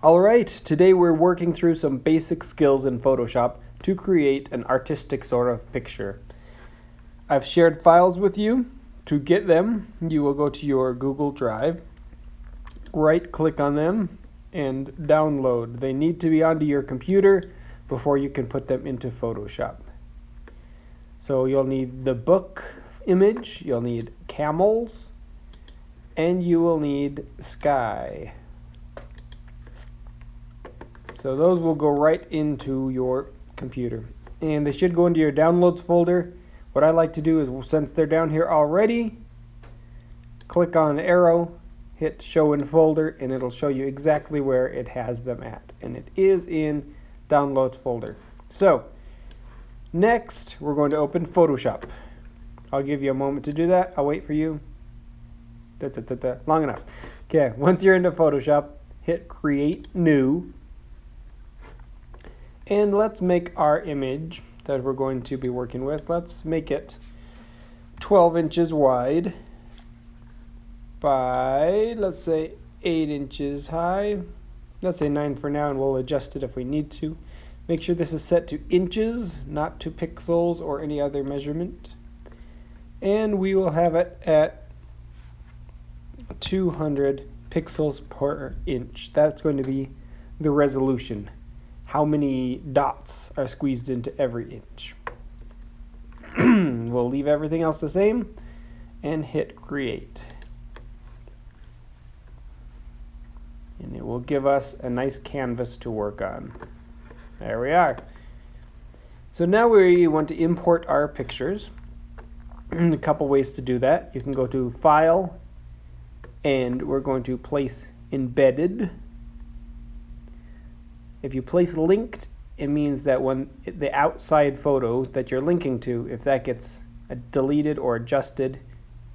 Alright, today we're working through some basic skills in Photoshop to create an artistic sort of picture. I've shared files with you. To get them, you will go to your Google Drive, right click on them, and download. They need to be onto your computer before you can put them into Photoshop. So you'll need the book image, you'll need camels, and you will need sky. So those will go right into your computer. And they should go into your downloads folder. What I like to do is, since they're down here already, click on the arrow, hit show in folder, and it'll show you exactly where it has them at. And it is in downloads folder. So next we're going to open Photoshop. I'll give you a moment to do that. I'll wait for you. Long enough. Okay, once you're into Photoshop, hit create new. And let's make our image that we're going to be working with. Let's make it 12 inches wide by, let's say, 8 inches high. Let's say 9 for now, and we'll adjust it if we need to. Make sure this is set to inches, not to pixels or any other measurement. And we will have it at 200 pixels per inch. That's going to be the resolution. How many dots are squeezed into every inch. We'll leave everything else the same and hit create. And it will give us a nice canvas to work on. There we are. So now we want to import our pictures. A couple ways to do that. You can go to File, and we're going to place Embedded. If you place linked, it means that when the outside photo that you're linking to, if that gets deleted or adjusted,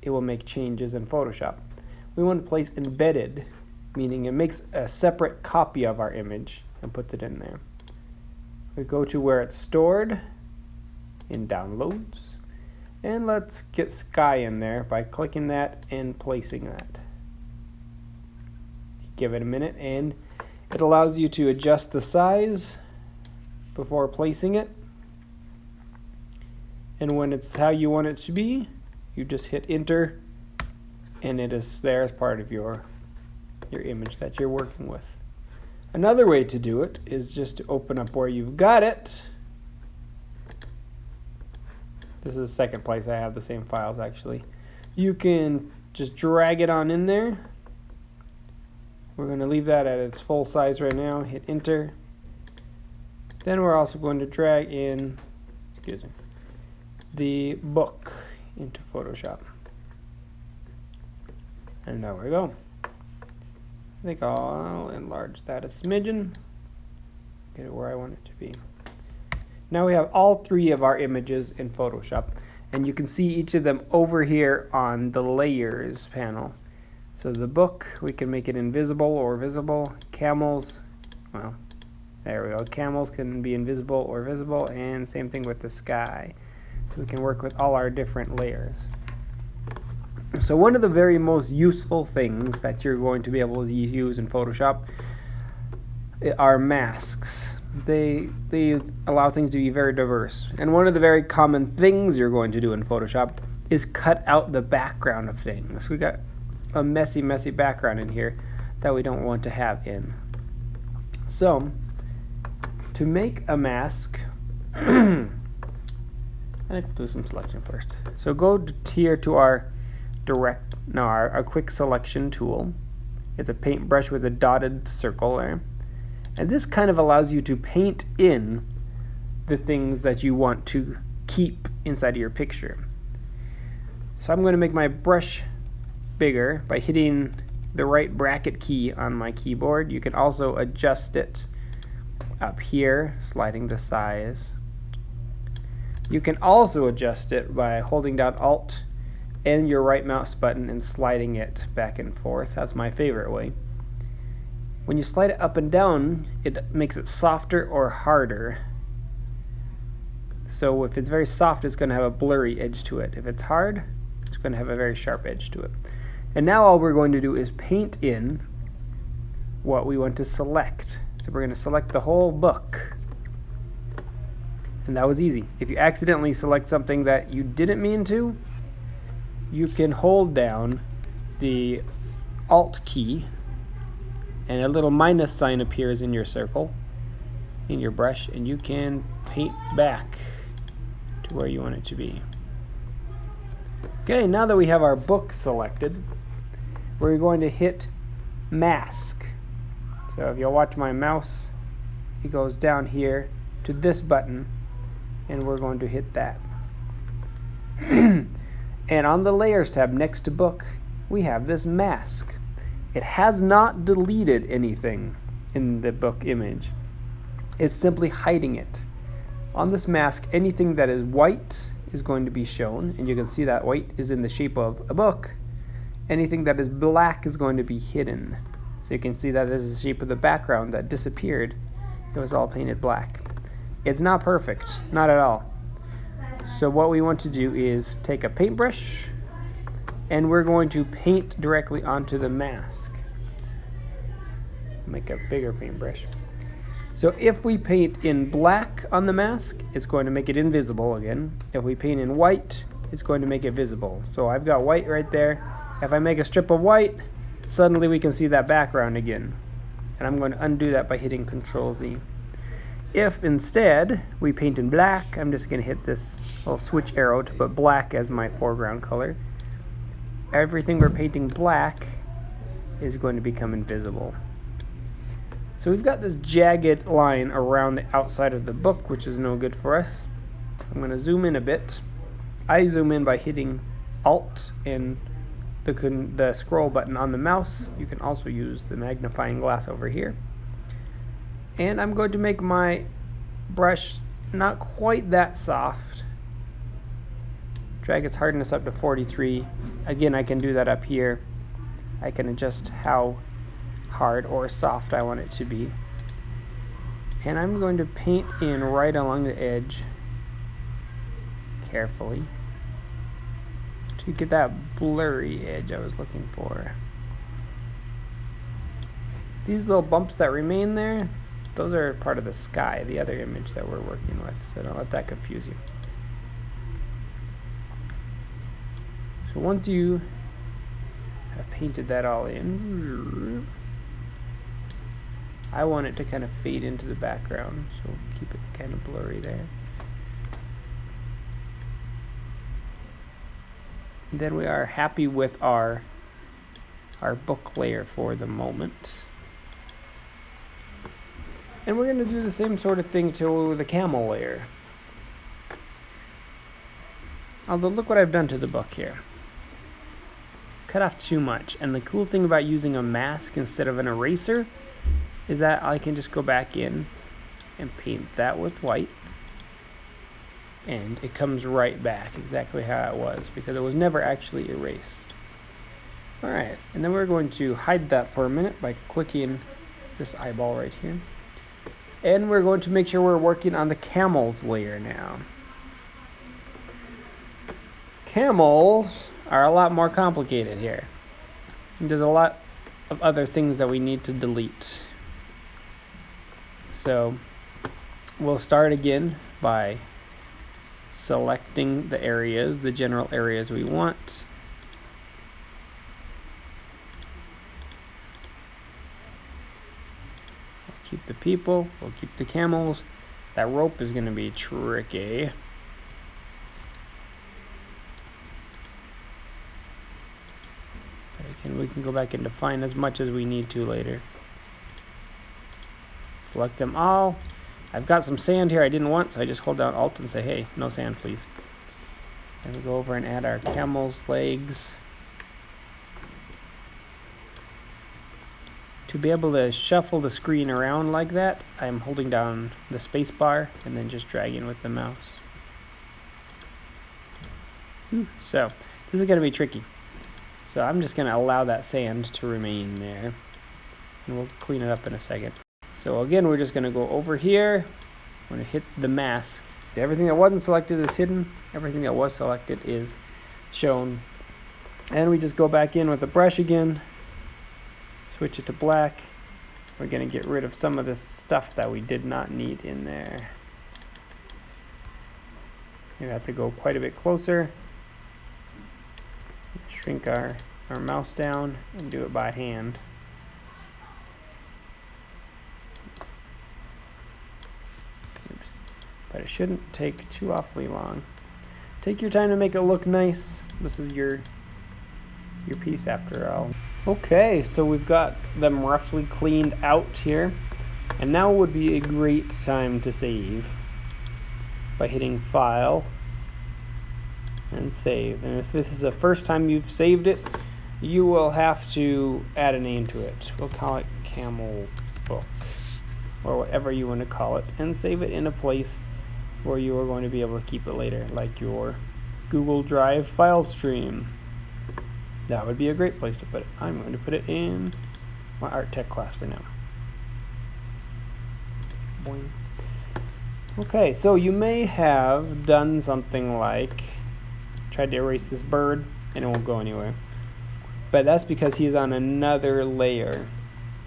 it will make changes in Photoshop. We want to place embedded, meaning it makes a separate copy of our image and puts it in there. We go to where it's stored in downloads, and let's get sky in there by clicking that and placing that. Give it a minute, and it allows you to adjust the size before placing it. And when it's how you want it to be, you just hit enter, and it is there as part of your image that you're working with. Another way to do it is just to open up where you've got it. This is the second place I have the same files actually. You can just drag it on in there. We're going to leave that at its full size right now. Hit enter. Then we're also going to drag in, the book into Photoshop. And there we go. I think I'll enlarge that a smidgen. Get it where I want it to be. Now we have all three of our images in Photoshop, and you can see each of them over here on the layers panel. So the book, we can make it invisible or visible. Camels, well, there we go. Camels can be invisible or visible, and same thing with the sky. So we can work with all our different layers. So one of the very most useful things that you're going to be able to use in Photoshop are masks. They allow things to be very diverse. And one of the very common things you're going to do in Photoshop is cut out the background of things. We got a messy background in here that we don't want to have in. So to make a mask, I have to do some selection first. So go here to our our quick selection tool. It's a paintbrush with a dotted circle there. And this kind of allows you to paint in the things that you want to keep inside of your picture. So I'm going to make my brush bigger by hitting the right bracket key on my keyboard. You can also adjust it up here, sliding the size. You can also adjust it by holding down Alt and your right mouse button and sliding it back and forth. That's my favorite way. When you slide it up and down, it makes it softer or harder. So if it's very soft, it's going to have a blurry edge to it. If it's hard, it's going to have a very sharp edge to it. And now all we're going to do is paint in what we want to select. So we're going to select the whole book. And that was easy. If you accidentally select something that you didn't mean to, you can hold down the Alt key and a little minus sign appears in your circle, in your brush, and you can paint back to where you want it to be. Okay, now that we have our book selected, we're going to hit mask. So if you'll watch my mouse, it goes down here to this button, and we're going to hit that. And on the layers tab next to book, we have this mask. It has not deleted anything in the book image. It's simply hiding it. On this mask, anything that is white is going to be shown, and you can see that white is in the shape of a book. Anything that is black is going to be hidden. So you can see that this is the shape of the background that disappeared. It was all painted black. It's not perfect, not at all. So what we want to do is take a paintbrush, and we're going to paint directly onto the mask. Make a bigger paintbrush. So if we paint in black on the mask, it's going to make it invisible again. If we paint in white, it's going to make it visible. So I've got white right there. If I make a strip of white, suddenly we can see that background again. And I'm going to undo that by hitting Control-Z. If instead we paint in black, I'm just going to hit this little switch arrow to put black as my foreground color. Everything we're painting black is going to become invisible. So we've got this jagged line around the outside of the book, which is no good for us. I'm going to zoom in a bit. I zoom in by hitting Alt and the scroll button on the mouse. You can also use the magnifying glass over here. And I'm going to make my brush not quite that soft. Drag its hardness up to 43. Again, I can do that up here. I can adjust how hard or soft I want it to be. And I'm going to paint in right along the edge carefully to get that blurry edge I was looking for. These little bumps that remain there, those are part of the sky, the other image that we're working with, so don't let that confuse you. So once you have painted that all in, I want it to kind of fade into the background, so keep it kind of blurry there. And then we are happy with our book layer for the moment. And we're going to do the same sort of thing to the camel layer. Although look what I've done to the book here. Cut off too much. And the cool thing about using a mask instead of an eraser is that I can just go back in and paint that with white. And it comes right back exactly how it was, because it was never actually erased. Alright, and then we're going to hide that for a minute by clicking this eyeball right here. And we're going to make sure we're working on the camels layer now. Camels are a lot more complicated here. There's a lot of other things that we need to delete. So we'll start again by selecting the areas, the general areas we want. Keep the people, we'll keep the camels. That rope is going to be tricky. We can go back and define as much as we need to later. Select them all. I've got some sand here I didn't want, so I just hold down Alt and say, hey, no sand please. And we go over and add our camel's legs. To be able to shuffle the screen around like that, I'm holding down the space bar and then just dragging with the mouse. So this is going to be tricky. So I'm just going to allow that sand to remain there. And we'll clean it up in a second. So again, we're just going to go over here. We're going to hit the mask. Everything that wasn't selected is hidden. Everything that was selected is shown. And we just go back in with the brush again. Switch it to black. we're going to get rid of some of this stuff that we did not need in there. We have to go quite a bit closer. Shrink our mouse down and do it by hand. Oops. But it shouldn't take too awfully long. Take your time to make it look nice. This is your piece after all. Okay, so we've got them roughly cleaned out here. And now would be a great time to save by hitting File and Save. And if this is the first time you've saved it, you will have to add a name to it. We'll call it Camel Book, or whatever you want to call it, and save it in a place where you are going to be able to keep it later, like your Google Drive file stream. That would be a great place to put it. I'm going to put it in my art tech class for now. Boing. Okay, so you may have done something like tried to erase this bird and it won't go anywhere. But that's because he's on another layer.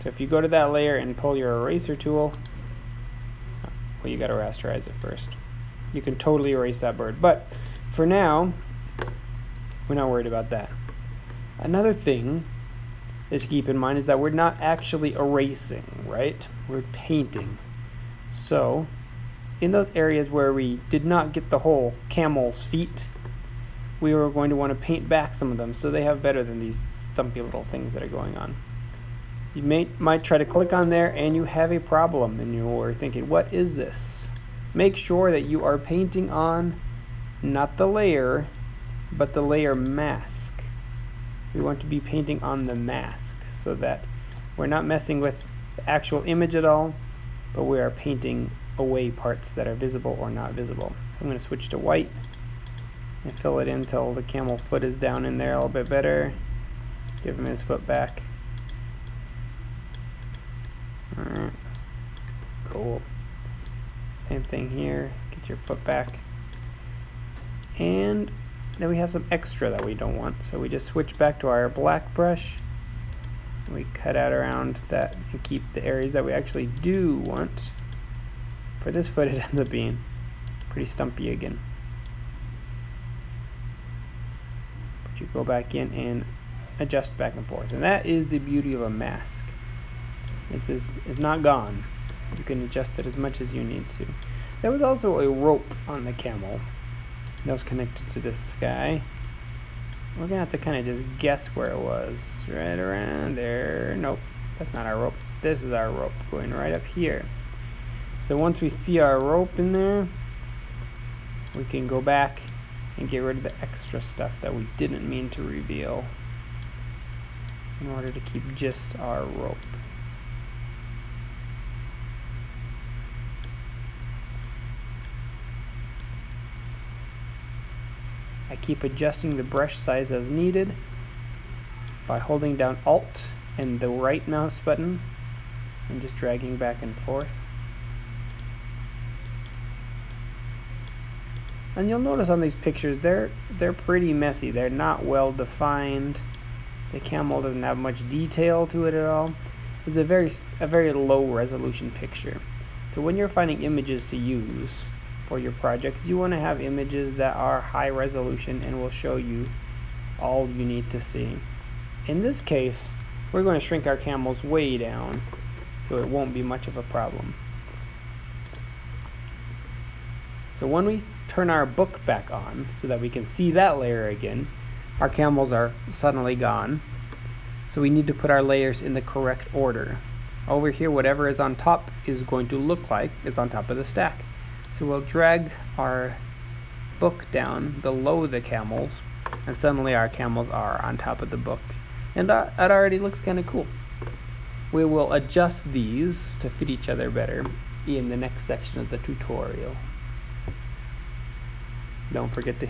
So if you go to that layer and pull your eraser tool, well, you got to rasterize it first. You can totally erase that bird. But for now, we're not worried about that. Another thing to keep in mind is that we're not actually erasing, right? We're painting. So in those areas where we did not get the whole camel's feet, we are going to want to paint back some of them so they have better than these stumpy little things that are going on. You might try to click on there and you have a problem and you're thinking, what is this? Make sure that you are painting on not the layer, but the layer mask. We want to be painting on the mask so that we're not messing with the actual image at all, but we are painting away parts that are visible or not visible. So I'm going to switch to white and fill it in until the camel foot is down in there a little bit better. Give him his foot back. Alright, cool. Same thing here, get your foot back. And then we have some extra that we don't want, so we just switch back to our black brush. We cut out around that and keep the areas that we actually do want. For this foot it ends up being pretty stumpy again. But you go back in and adjust back and forth. And that is the beauty of a mask. It's not gone. You can adjust it as much as you need to. There was also a rope on the camel that was connected to this guy. We're gonna have to kind of just guess where it was. Right around there. Nope, that's not our rope. This is our rope going right up here. So once we see our rope in there, we can go back and get rid of the extra stuff that we didn't mean to reveal in order to keep just our rope. I keep adjusting the brush size as needed by holding down Alt and the right mouse button and just dragging back and forth. And you'll notice on these pictures they're pretty messy. They're not well defined. The camel doesn't have much detail to it at all. It's a very low resolution picture. So when you're finding images to use for your projects, you want to have images that are high resolution and will show you all you need to see. In this case, we're going to shrink our camels way down so it won't be much of a problem. So when we turn our book back on so that we can see that layer again, our camels are suddenly gone. So we need to put our layers in the correct order. Over here, whatever is on top is going to look like it's on top of the stack. So we'll drag our book down below the camels, and suddenly our camels are on top of the book. And that already looks kind of cool. We will adjust these to fit each other better in the next section of the tutorial. Don't forget to